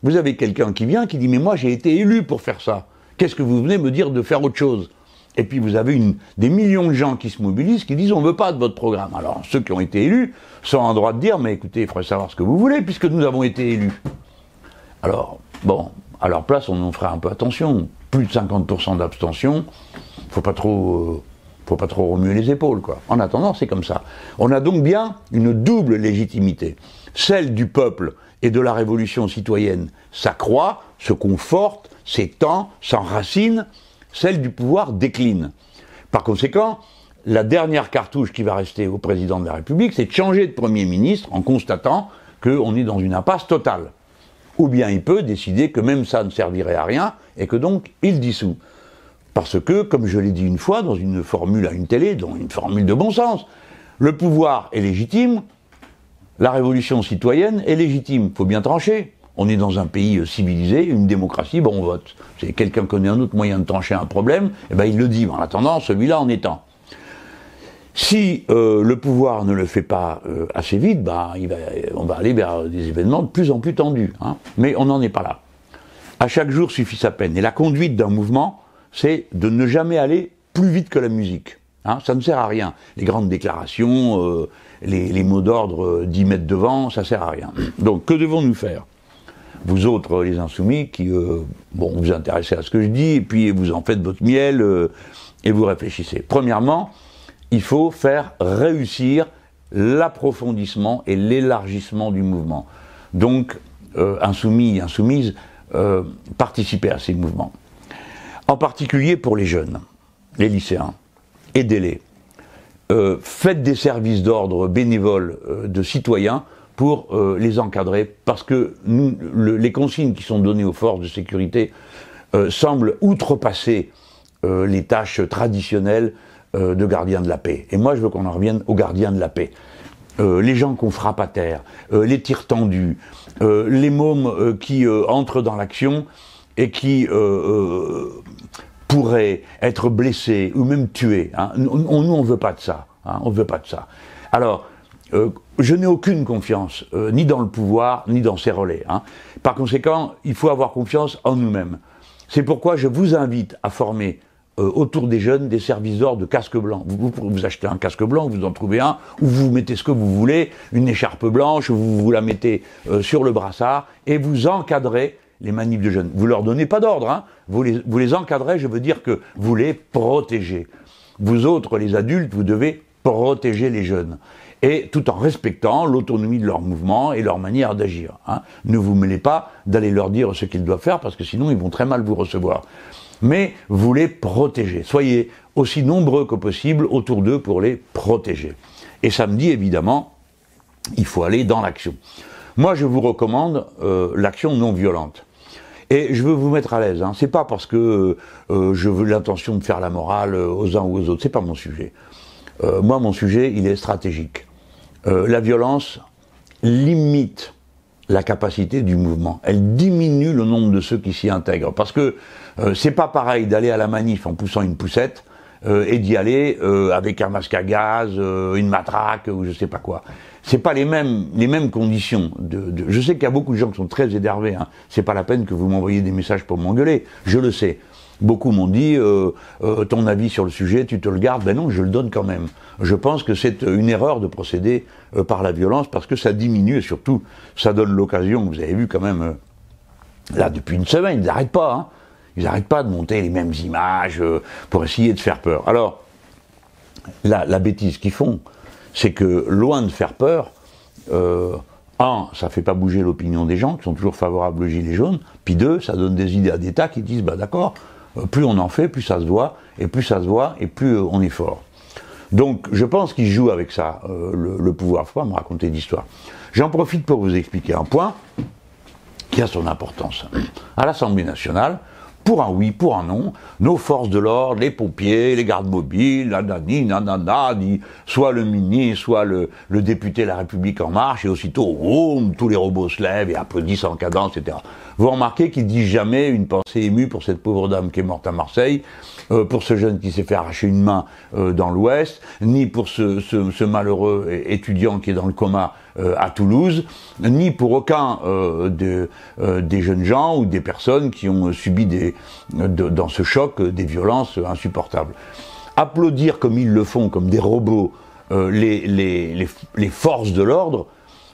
Vous avez quelqu'un qui vient, qui dit « mais moi j'ai été élu pour faire ça, qu'est-ce que vous venez me dire de faire autre chose ?» Et puis vous avez des millions de gens qui se mobilisent, qui disent « on ne veut pas de votre programme ». Alors ceux qui ont été élus sont en droit de dire « mais écoutez, il faudrait savoir ce que vous voulez, puisque nous avons été élus ». Alors, bon, à leur place, on en ferait un peu attention. Plus de 50% d'abstention, faut pas trop remuer les épaules, quoi. En attendant, c'est comme ça. On a donc bien une double légitimité. Celle du peuple et de la révolution citoyenne s'accroît, se conforte, s'étend, s'enracine. Celle du pouvoir décline. Par conséquent, la dernière cartouche qui va rester au président de la République, c'est de changer de Premier ministre en constatant qu'on est dans une impasse totale. Ou bien il peut décider que même ça ne servirait à rien et que donc il dissout. Parce que, comme je l'ai dit une fois dans une formule à une télé, dans une formule de bon sens, le pouvoir est légitime, la révolution citoyenne est légitime. Il faut bien trancher. On est dans un pays civilisé, une démocratie, bon on vote. Si quelqu'un connaît un autre moyen de trancher un problème, eh ben il le dit. En attendant, celui-là en étant. Si le pouvoir ne le fait pas assez vite, bah, on va aller vers des événements de plus en plus tendus. Hein. Mais on n'en est pas là. À chaque jour suffit sa peine. Et la conduite d'un mouvement, c'est de ne jamais aller plus vite que la musique. Hein. Ça ne sert à rien. Les grandes déclarations, les mots d'ordre 10 mètres devant, ça ne sert à rien. Donc que devons-nous faire ? Vous autres, les insoumis, qui bon, vous intéressez à ce que je dis, et puis vous en faites votre miel, et vous réfléchissez. Premièrement, il faut faire réussir l'approfondissement et l'élargissement du mouvement. Donc, insoumis, insoumises, participez à ces mouvements. En particulier pour les jeunes, les lycéens, aidez-les. Faites des services d'ordre bénévoles de citoyens pour les encadrer, parce que les consignes qui sont données aux forces de sécurité semblent outrepasser les tâches traditionnelles de gardiens de la paix. Et moi, je veux qu'on en revienne aux gardiens de la paix. Les gens qu'on frappe à terre, les tirs tendus, les mômes qui entrent dans l'action et qui pourraient être blessés ou même tués. Hein. Nous, on ne veut pas de ça. Hein, on ne veut pas de ça. Alors, je n'ai aucune confiance, ni dans le pouvoir, ni dans ses relais. Hein. Par conséquent, il faut avoir confiance en nous-mêmes. C'est pourquoi je vous invite à former autour des jeunes des services d'ordre de casque blanc. Vous achetez un casque blanc, vous en trouvez un, ou vous mettez ce que vous voulez, une écharpe blanche, vous la mettez sur le brassard, et vous encadrez les manifs de jeunes. Vous leur donnez pas d'ordre, hein. Vous les encadrez, je veux dire que vous les protégez. Vous autres, les adultes, vous devez protéger les jeunes. Et tout en respectant l'autonomie de leur mouvement et leur manière d'agir. Hein. Ne vous mêlez pas d'aller leur dire ce qu'ils doivent faire, parce que sinon ils vont très mal vous recevoir. Mais vous les protégez. Soyez aussi nombreux que possible autour d'eux pour les protéger. Et samedi, évidemment, il faut aller dans l'action. Moi, je vous recommande l'action non violente. Et je veux vous mettre à l'aise. Hein. C'est pas parce que je veux l'intention de faire la morale aux uns ou aux autres. C'est pas mon sujet. Moi, mon sujet, il est stratégique. La violence limite la capacité du mouvement. Elle diminue le nombre de ceux qui s'y intègrent. Parce que c'est pas pareil d'aller à la manif en poussant une poussette et d'y aller avec un masque à gaz, une matraque ou je sais pas quoi. C'est pas les mêmes conditions. Je sais qu'il y a beaucoup de gens qui sont très énervés. Hein. C'est pas la peine que vous m'envoyiez des messages pour m'engueuler. Je le sais. Beaucoup m'ont dit ton avis sur le sujet, tu te le gardes. Ben non, je le donne quand même. Je pense que c'est une erreur de procéder par la violence parce que ça diminue et surtout ça donne l'occasion. Vous avez vu quand même là depuis une semaine, ils n'arrêtent pas. Hein. Ils n'arrêtent pas de monter les mêmes images pour essayer de faire peur. Alors la bêtise qu'ils font, c'est que loin de faire peur, ça fait pas bouger l'opinion des gens qui sont toujours favorables aux gilets jaunes. Puis deux, ça donne des idées à des tas qui disent bah d'accord. Plus on en fait, plus ça se voit, et plus ça se voit, et plus on est fort. Donc, je pense qu'ils jouent avec ça, le pouvoir. Faut pas me raconter d'histoire. J'en profite pour vous expliquer un point qui a son importance. À l'Assemblée nationale, pour un oui, pour un non, nos forces de l'ordre, les pompiers, les gardes mobiles, soit le ministre, soit le député La République En Marche, et aussitôt, tous les robots se lèvent et applaudissent en cadence, etc. Vous remarquez qu'ils disent jamais une pensée émue pour cette pauvre dame qui est morte à Marseille, pour ce jeune qui s'est fait arracher une main dans l'Ouest, ni pour ce malheureux étudiant qui est dans le coma à Toulouse, ni pour aucun des jeunes gens ou des personnes qui ont subi dans ce choc des violences insupportables. Applaudir comme ils le font, comme des robots, les forces de l'ordre,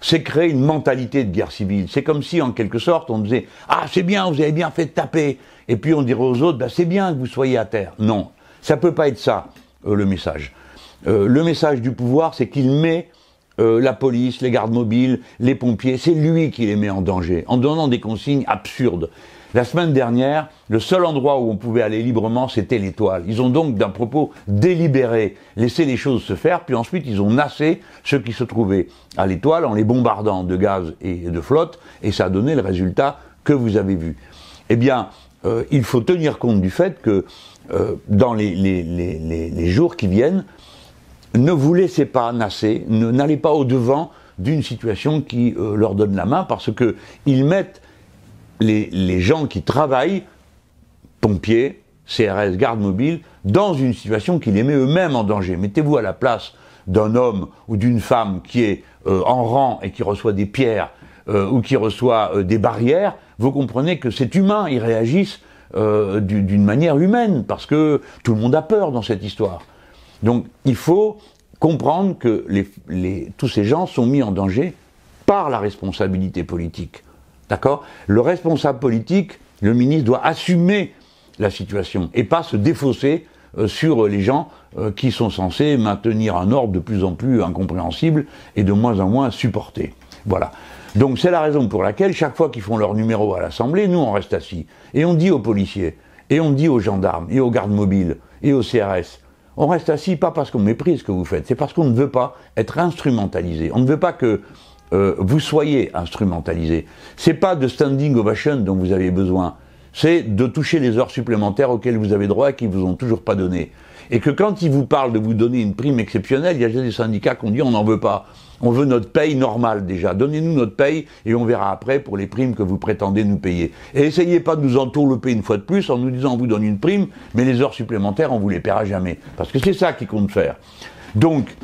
c'est créer une mentalité de guerre civile. C'est comme si, en quelque sorte, on disait « Ah, c'est bien, vous avez bien fait de taper !» Et puis on dirait aux autres bah, « C'est bien que vous soyez à terre !» Non, ça peut pas être ça, le message. Le message du pouvoir, c'est qu'il met la police, les gardes mobiles, les pompiers, c'est lui qui les met en danger, en donnant des consignes absurdes. La semaine dernière, le seul endroit où on pouvait aller librement, c'était l'Étoile. Ils ont donc, d'un propos délibéré, laissé les choses se faire, puis ensuite ils ont nassé ceux qui se trouvaient à l'Étoile en les bombardant de gaz et de flotte, et ça a donné le résultat que vous avez vu. Eh bien, il faut tenir compte du fait que dans les jours qui viennent, ne vous laissez pas nasser, n'allez pas au-devant d'une situation qui leur donne la main, parce que ils mettent les gens qui travaillent, pompiers, CRS, gardes mobiles, dans une situation qui les met eux-mêmes en danger. Mettez-vous à la place d'un homme ou d'une femme qui est en rang et qui reçoit des pierres ou qui reçoit des barrières, vous comprenez que c'est humain, ils réagissent d'une manière humaine, parce que tout le monde a peur dans cette histoire. Donc il faut comprendre que tous ces gens sont mis en danger par la responsabilité politique. D'accord ? Le responsable politique, le ministre, doit assumer la situation et pas se défausser sur les gens qui sont censés maintenir un ordre de plus en plus incompréhensible et de moins en moins supporté. Voilà. Donc c'est la raison pour laquelle chaque fois qu'ils font leur numéro à l'Assemblée, nous on reste assis. Et on dit aux policiers, et on dit aux gendarmes, et aux gardes mobiles, et aux CRS, on reste assis pas parce qu'on méprise ce que vous faites, c'est parce qu'on ne veut pas être instrumentalisé. On ne veut pas que vous soyez instrumentalisé. C'est pas de standing ovation dont vous avez besoin, c'est de toucher les heures supplémentaires auxquelles vous avez droit et qui vous ont toujours pas donné. Et que quand ils vous parlent de vous donner une prime exceptionnelle, il y a des syndicats qui ont dit on n'en veut pas. On veut notre paye normale déjà. Donnez-nous notre paye et on verra après pour les primes que vous prétendez nous payer. Et essayez pas de nous entourlouper une fois de plus en nous disant on vous donne une prime, mais les heures supplémentaires on vous les paiera jamais. Parce que c'est ça qui compte faire. Donc,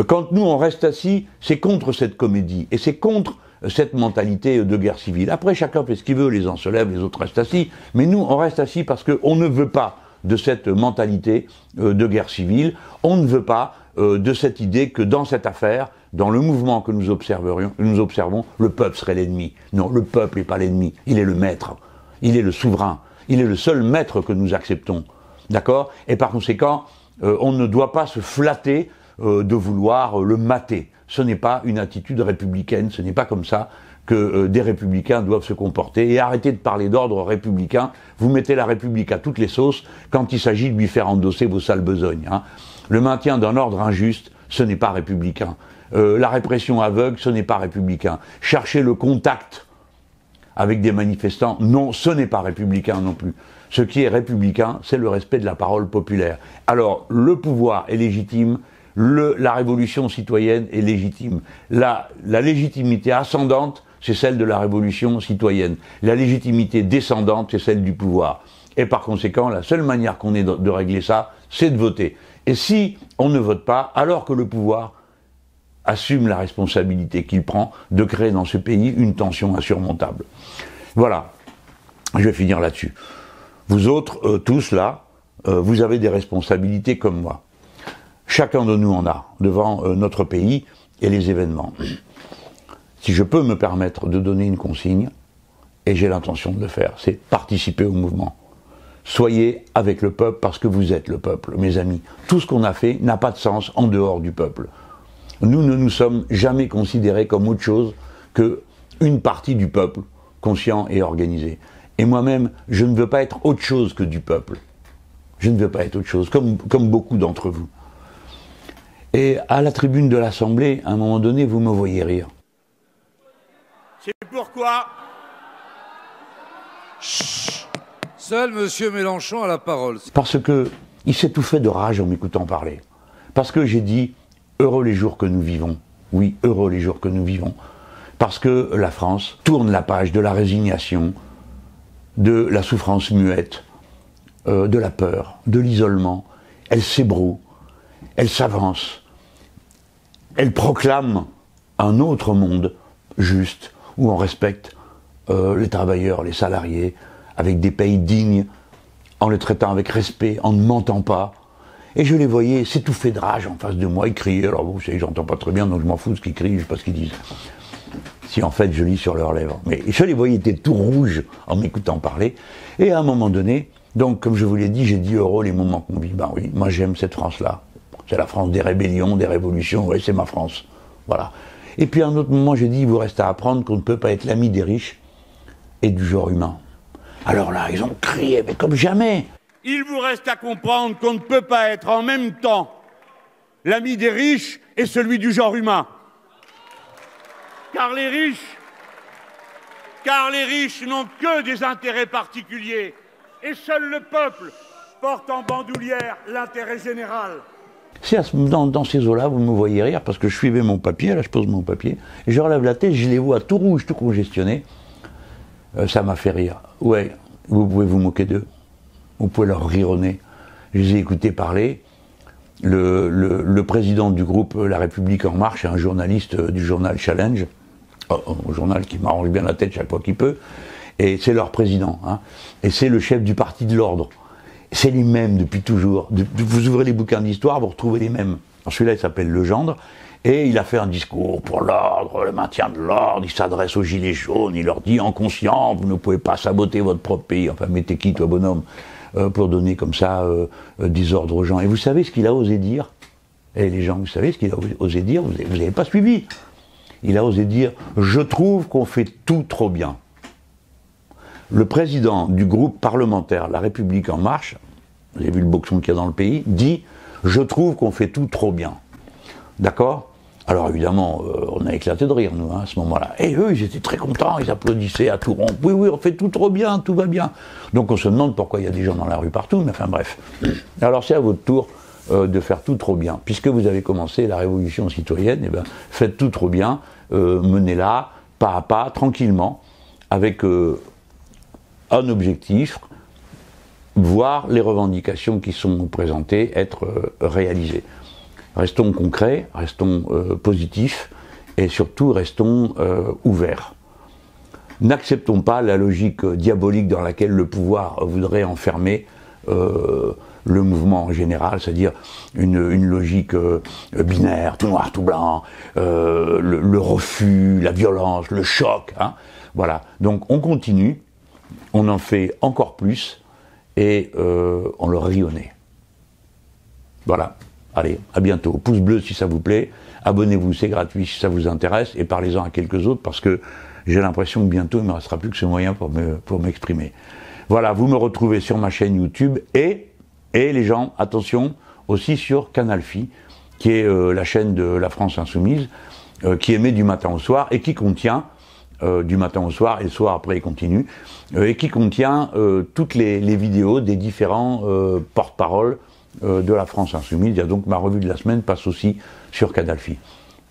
quand nous on reste assis, c'est contre cette comédie et c'est contre cette mentalité de guerre civile. Après, chacun fait ce qu'il veut, les uns se lèvent, les autres restent assis, mais nous on reste assis parce qu'on ne veut pas de cette mentalité de guerre civile, on ne veut pas de cette idée que dans cette affaire, dans le mouvement que nous observons, le peuple serait l'ennemi. Non, le peuple n'est pas l'ennemi, il est le maître, il est le souverain, il est le seul maître que nous acceptons. D'accord ? Et par conséquent, on ne doit pas se flatter de vouloir le mater. Ce n'est pas une attitude républicaine, ce n'est pas comme ça que des républicains doivent se comporter. Et arrêtez de parler d'ordre républicain, vous mettez la République à toutes les sauces quand il s'agit de lui faire endosser vos sales besognes. Hein. Le maintien d'un ordre injuste, ce n'est pas républicain. La répression aveugle, ce n'est pas républicain. Chercher le contact avec des manifestants, non, ce n'est pas républicain non plus. Ce qui est républicain, c'est le respect de la parole populaire. Alors, le pouvoir est légitime, la révolution citoyenne est légitime. La légitimité ascendante, c'est celle de la révolution citoyenne. La légitimité descendante, c'est celle du pouvoir. Et par conséquent, la seule manière qu'on ait de régler ça, c'est de voter. Et si on ne vote pas, alors que le pouvoir assume la responsabilité qu'il prend de créer dans ce pays une tension insurmontable. Voilà, je vais finir là-dessus. Vous autres, tous là, vous avez des responsabilités comme moi. Chacun de nous en a, devant notre pays et les événements. Si je peux me permettre de donner une consigne, et j'ai l'intention de le faire, c'est participer au mouvement. Soyez avec le peuple parce que vous êtes le peuple, mes amis. Tout ce qu'on a fait n'a pas de sens en dehors du peuple. Nous ne nous sommes jamais considérés comme autre chose qu'une partie du peuple, conscient et organisé. Et moi-même, je ne veux pas être autre chose que du peuple. Je ne veux pas être autre chose, comme beaucoup d'entre vous. Et à la tribune de l'Assemblée, à un moment donné, vous me voyez rire. C'est pourquoi... Chut. Seul M. Mélenchon a la parole. Parce qu'il s'est tout fait de rage en m'écoutant parler. Parce que j'ai dit, heureux les jours que nous vivons. Oui, heureux les jours que nous vivons. Parce que la France tourne la page de la résignation, de la souffrance muette, de la peur, de l'isolement. Elle s'ébroue, elle s'avance, elle proclame un autre monde juste, où on respecte les travailleurs, les salariés, avec des pays dignes, en les traitant avec respect, en ne mentant pas. Et je les voyais s'étouffer de rage en face de moi, ils criaient. Alors vous savez, j'entends pas très bien, donc je m'en fous de ce qu'ils crient, je sais pas ce qu'ils disent. Si en fait je lis sur leurs lèvres. Mais je les voyais, ils étaient tout rouges en m'écoutant parler. Et à un moment donné, donc comme je vous l'ai dit, j'ai dit heureux les moments qu'on vit. Ben oui, moi j'aime cette France-là. C'est la France des rébellions, des révolutions, oui, c'est ma France. Voilà. Et puis à un autre moment, j'ai dit, il vous reste à apprendre qu'on ne peut pas être l'ami des riches et du genre humain. Alors là, ils ont crié, mais comme jamais. Il vous reste à comprendre qu'on ne peut pas être en même temps l'ami des riches et celui du genre humain. Car les riches n'ont que des intérêts particuliers. Et seul le peuple porte en bandoulière l'intérêt général. Si dans ces eaux-là, vous me voyez rire, parce que je suivais mon papier, là je pose mon papier, et je relève la tête, je les vois tout rouges, tout congestionnés. Ça m'a fait rire. Ouais, vous pouvez vous moquer d'eux. Vous pouvez leur rire au nez. Je les ai écoutés parler. Le président du groupe La République En Marche est un journaliste du journal Challenge, un journal qui m'arrange bien la tête chaque fois qu'il peut, et c'est leur président, hein. Et c'est le chef du parti de l'ordre. C'est les mêmes depuis toujours. Vous ouvrez les bouquins d'histoire, vous retrouvez les mêmes. Celui-là, il s'appelle Legendre, et il a fait un discours pour l'ordre, le maintien de l'ordre. Il s'adresse aux gilets jaunes, il leur dit en conscience, vous ne pouvez pas saboter votre propre pays. Enfin, mais t'es qui, toi, bonhomme, pour donner comme ça des ordres aux gens. Et vous savez ce qu'il a osé dire? Et les gens, vous savez ce qu'il a osé dire? Vous n'avez pas suivi. Il a osé dire, je trouve qu'on fait tout trop bien. Le président du groupe parlementaire La République En Marche, vous avez vu le boxon qu'il y a dans le pays, dit « Je trouve qu'on fait tout trop bien ». D'accord? Alors évidemment, on a éclaté de rire, nous, hein, à ce moment-là. Et eux, ils étaient très contents, ils applaudissaient à tout rond. « Oui, oui, on fait tout trop bien, tout va bien ». Donc on se demande pourquoi il y a des gens dans la rue partout, mais enfin bref. Alors c'est à votre tour de faire tout trop bien. Puisque vous avez commencé la révolution citoyenne, eh ben, faites tout trop bien, menez-la pas à pas, tranquillement, avec un objectif, voir les revendications qui sont présentées être réalisées. Restons concrets, restons positifs et surtout restons ouverts. N'acceptons pas la logique diabolique dans laquelle le pouvoir voudrait enfermer le mouvement en général, c'est-à-dire une logique binaire, tout noir, tout blanc, le refus, la violence, le choc. Hein. Voilà. Donc on continue, on en fait encore plus et on leur rit au nez. Voilà. Allez, à bientôt. Pouce bleu si ça vous plaît, abonnez-vous, c'est gratuit si ça vous intéresse, et parlez-en à quelques autres parce que j'ai l'impression que bientôt il ne me restera plus que ce moyen pour m'exprimer. Voilà, vous me retrouvez sur ma chaîne YouTube et les gens, attention, aussi sur Canal Phi, qui est la chaîne de la France Insoumise, qui émet du matin au soir et qui contient, du matin au soir, et le soir après il continue, et qui contient toutes les vidéos des différents porte-paroles de la France Insoumise. Il y a donc ma revue de la semaine passe aussi sur Canal Phi.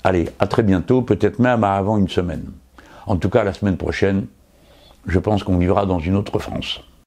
Allez, à très bientôt, peut-être même avant une semaine. En tout cas, la semaine prochaine, je pense qu'on vivra dans une autre France.